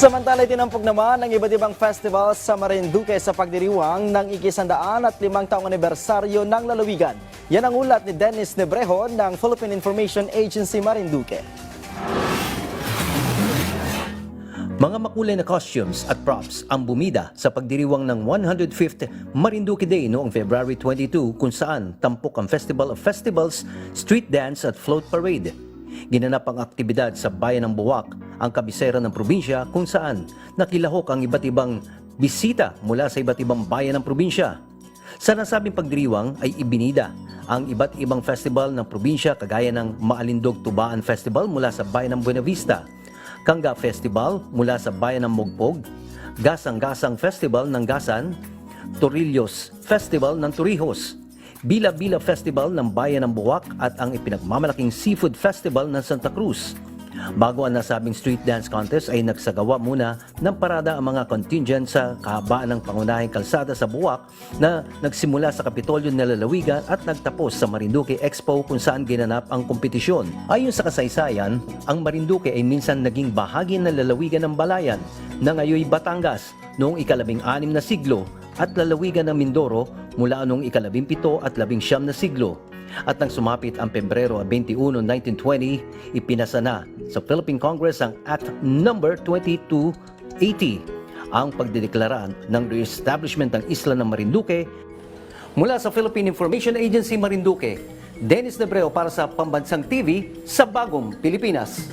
Samantala, itinampok naman ng iba't ibang festival sa Marinduque sa pagdiriwang ng ika-105 taong anibersaryo ng lalawigan. Yan ang ulat ni Dennis Nebrejo ng Philippine Information Agency Marinduque. Mga makulay na costumes at props ang bumida sa pagdiriwang ng 105th Marinduque Day noong February 22 kung saan tampok ang Festival of Festivals, Street Dance at Float Parade. Ginanap ang aktibidad sa Bayan ng Buwak, ang kabisera ng probinsya kung saan nakilahok ang iba't ibang bisita mula sa iba't ibang bayan ng probinsya. Sa nasabing pagdiriwang ay ibinida ang iba't ibang festival ng probinsya kagaya ng Maalindog Tubaan Festival mula sa Bayan ng Buena Vista, Kanga Festival mula sa Bayan ng Mogpog, Gasang-Gasang Festival ng Gasan, Torrillos Festival ng Torrijos, Bila-Bila Festival ng Bayan ng Buwak at ang ipinagmamalaking Seafood Festival ng Santa Cruz. Bago ang nasabing street dance contest ay nagsagawa muna ng parada ang mga contingent sa kahabaan ng pangunahing kalsada sa Buwak na nagsimula sa Kapitolyo ng Lalawigan at nagtapos sa Marinduque Expo kung saan ginanap ang kompetisyon. Ayon sa kasaysayan, ang Marinduque ay minsan naging bahagi ng lalawigan ng Balayan na ngayoy Batangas noong ika-19 na siglo at lalawigan ng Mindoro mula noong ika-17 at 19 na siglo. At nang sumapit ang Pebrero 21, 1920, ipinasa na sa Philippine Congress ang Act No. 2280, ang pagdedeklara ng re-establishment ng isla ng Marinduque. Mula sa Philippine Information Agency Marinduque, Dennis Nebrejo para sa Pambansang TV sa Bagong Pilipinas.